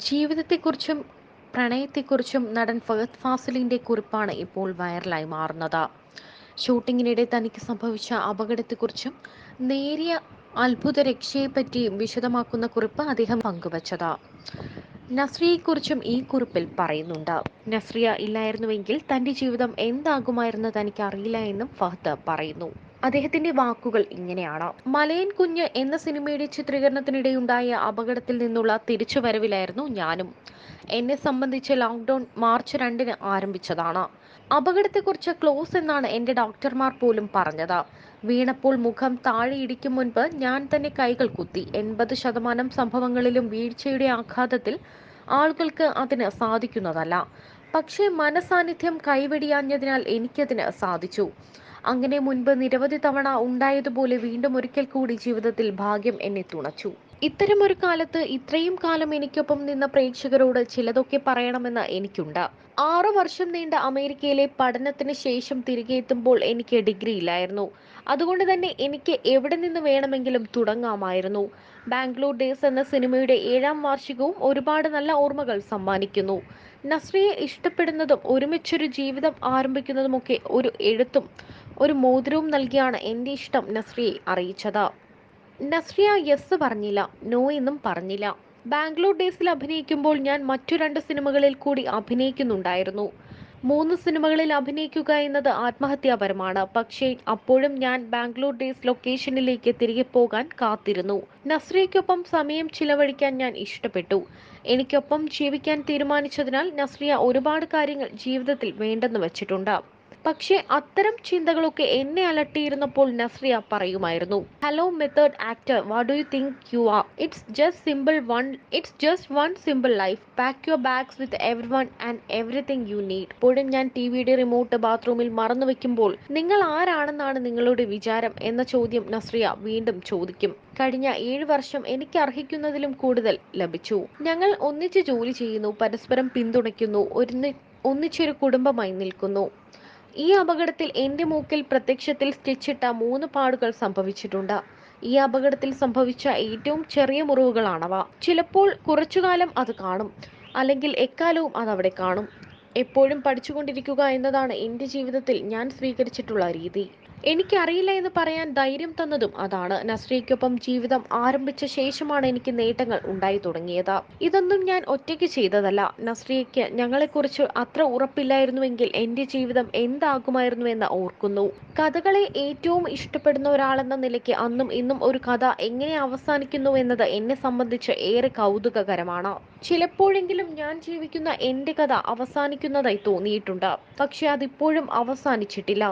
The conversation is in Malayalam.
ജീവിതത്തെക്കുറിച്ചും പ്രണയത്തെക്കുറിച്ചും നടൻ ഫഹദ് ഫാസിലിന്റെ കുറിപ്പാണ് ഇപ്പോൾ വൈറലായി മാറുന്നത്. ഷൂട്ടിങ്ങിനിടെ തനിക്ക് സംഭവിച്ച അപകടത്തെക്കുറിച്ചും നേരിയ അത്ഭുത രക്ഷയെപ്പറ്റിയും വിശദമാക്കുന്ന കുറിപ്പ് അദ്ദേഹം പങ്കുവച്ചത്. നസ്രിയെക്കുറിച്ചും ഈ കുറിപ്പിൽ പറയുന്നുണ്ട്. നസ്രിയ ഇല്ലായിരുന്നുവെങ്കിൽ തന്റെ ജീവിതം എന്താകുമായിരുന്നു തനിക്ക് അറിയില്ല എന്നും ഫഹദ് പറയുന്നു. അദ്ദേഹത്തിന്റെ വാക്കുകൾ ഇങ്ങനെയാണ്: മലയൻ കുഞ്ഞ് എന്ന സിനിമയുടെ ചിത്രീകരണത്തിനിടെയുണ്ടായ അപകടത്തിൽ നിന്നുള്ള തിരിച്ചുവരവിലായിരുന്നു ഞാനും. എന്നെ സംബന്ധിച്ച് ലോക്ക്ഡൌൺ മാർച്ച് 2-ന് ആരംഭിച്ചതാണ്. അപകടത്തെക്കുറിച്ച് ക്ലോസ് എന്നാണ് എന്റെ ഡോക്ടർമാർ പോലും പറഞ്ഞത്. വീണപ്പോൾ മുഖം താഴെ ഇടിക്കും മുൻപ് ഞാൻ തന്നെ കൈകൾ കുത്തി. 80% സംഭവങ്ങളിലും വീഴ്ചയുടെ ആഘാതത്തിൽ ആളുകൾക്ക് അതിന് സാധിക്കുന്നതല്ല. പക്ഷേ മനസാന്നിധ്യം കൈവെടിയാഞ്ഞതിനാൽ എനിക്കതിന് സാധിച്ചു. അങ്ങനെ മുൻപ് നിരവധി തവണ ഉണ്ടായതുപോലെ വീണ്ടും ഒരിക്കൽ കൂടി ജീവിതത്തിൽ ഭാഗ്യം എന്നെ തുണച്ചു. ഇത്തരമൊരു കാലത്ത് ഇത്രയും കാലം എനിക്കൊപ്പം നിന്ന പ്രേക്ഷകരോട് ചിലതൊക്കെ പറയണമെന്ന് എനിക്കുണ്ട്. 6 വർഷം നീണ്ട അമേരിക്കയിലെ പഠനത്തിന് ശേഷം തിരികെ എത്തുമ്പോൾ എനിക്ക് ഡിഗ്രി ഇല്ലായിരുന്നു. അതുകൊണ്ട് തന്നെ എനിക്ക് എവിടെ നിന്ന് വേണമെങ്കിലും തുടങ്ങാമായിരുന്നു. ബാംഗ്ലൂർ ഡേയ്സ് എന്ന സിനിമയുടെ 7-ാം വാർഷികവും ഒരുപാട് നല്ല ഓർമ്മകൾ സമ്മാനിക്കുന്നു. നസ്രിയെ ഇഷ്ടപ്പെടുന്നതും ഒരുമിച്ചൊരു ജീവിതം ആരംഭിക്കുന്നതുമൊക്കെ ഒരു എഴുത്തും ഒരു മോതിരവും നൽകിയാണ് എന്റെ ഇഷ്ടം നസ്രിയെ അറിയിച്ചത്. നസ്രിയ യെസ് പറഞ്ഞില്ല, നോ എന്നും പറഞ്ഞില്ല. ബാംഗ്ലൂർ ഡേയ്സിൽ അഭിനയിക്കുമ്പോൾ ഞാൻ മറ്റു 2 സിനിമകളിൽ കൂടി അഭിനയിക്കുന്നുണ്ടായിരുന്നു. 3 സിനിമകളിൽ അഭിനയിക്കുക എന്നത് ആത്മഹത്യാപരമാണ്. പക്ഷേ അപ്പോഴും ഞാൻ ബാംഗ്ലൂർ ഡേയ്സ് ലൊക്കേഷനിലേക്ക് തിരികെ പോകാൻ കാത്തിരുന്നു. നസ്രിയയ്ക്കൊപ്പം സമയം ചിലവഴിക്കാൻ ഞാൻ ഇഷ്ടപ്പെട്ടു. എനിക്കൊപ്പം ജീവിക്കാൻ തീരുമാനിച്ചതിനാൽ നസ്രിയ ഒരുപാട് കാര്യങ്ങൾ ജീവിതത്തിൽ വേണ്ടെന്ന് വെച്ചിട്ടുണ്ട്. പക്ഷേ അത്തരം ചിന്തകളൊക്കെ എന്നെ അലട്ടിയിരുന്നപ്പോൾ നസ്രിയ പറയുമായിരുന്നു: hello method actor, what do you think you are? It's just one simple life. Pack your bags with everyone and everything you need. ഇപ്പോഴും ഞാൻ ടിവിയുടെ റിമോട്ട് ബാത്റൂമിൽ മറന്നു വെക്കുമ്പോൾ നിങ്ങൾ ആരാണെന്നാണ് നിങ്ങളുടെ വിചാരം എന്ന ചോദ്യം നസ്രിയ വീണ്ടും ചോദിക്കും. കഴിഞ്ഞ 7 വർഷം എനിക്ക് അർഹിക്കുന്നതിലും കൂടുതൽ ലഭിച്ചു. ഞങ്ങൾ ഒന്നിച്ച് ജോലി ചെയ്യുന്നു, പരസ്പരം പിന്തുണയ്ക്കുന്നു, ഒന്നിച്ചൊരു കുടുംബമായി നിൽക്കുന്നു. ഈ അപകടത്തിൽ എന്റെ മൂക്കിൽ പ്രത്യക്ഷത്തിൽ സ്റ്റിച്ചിട്ട 3 പാടുകൾ സംഭവിച്ചിട്ടുണ്ട്. ഈ അപകടത്തിൽ സംഭവിച്ച ഏറ്റവും ചെറിയ മുറിവുകളാണവ. ചിലപ്പോൾ കുറച്ചുകാലം അത് കാണും, അല്ലെങ്കിൽ എക്കാലവും അതവിടെ കാണും. എപ്പോഴും പഠിച്ചുകൊണ്ടിരിക്കുക എന്നതാണ് എന്റെ ജീവിതത്തിൽ ഞാൻ സ്വീകരിച്ചിട്ടുള്ള രീതി. എനിക്കറിയില്ല എന്ന് പറയാൻ ധൈര്യം തന്നതും അതാണ്. നസ്രിയയ്ക്കൊപ്പം ജീവിതം ആരംഭിച്ച ശേഷമാണ് എനിക്ക് നേട്ടങ്ങൾ ഉണ്ടായി തുടങ്ങിയത്. ഇതൊന്നും ഞാൻ ഒറ്റയ്ക്ക് ചെയ്തതല്ല. നസ്രിയയ്ക്ക് ഞങ്ങളെക്കുറിച്ച് അത്ര ഉറപ്പില്ലായിരുന്നുവെങ്കിൽ എന്റെ ജീവിതം എന്താകുമായിരുന്നു എന്ന് ഓർക്കുന്നു. കഥകളെ ഏറ്റവും ഇഷ്ടപ്പെടുന്ന ഒരാളെന്ന നിലയ്ക്ക് അന്നും ഇന്നും ഒരു കഥ എങ്ങനെ അവസാനിക്കുന്നു എന്നത് എന്നെ സംബന്ധിച്ച് ഏറെ കൗതുകകരമാണ്. ചിലപ്പോഴെങ്കിലും ഞാൻ ജീവിക്കുന്ന എന്റെ കഥ അവസാനിക്കുന്നതായി തോന്നിയിട്ടുണ്ട്. പക്ഷെ അതിപ്പോഴും അവസാനിച്ചിട്ടില്ല.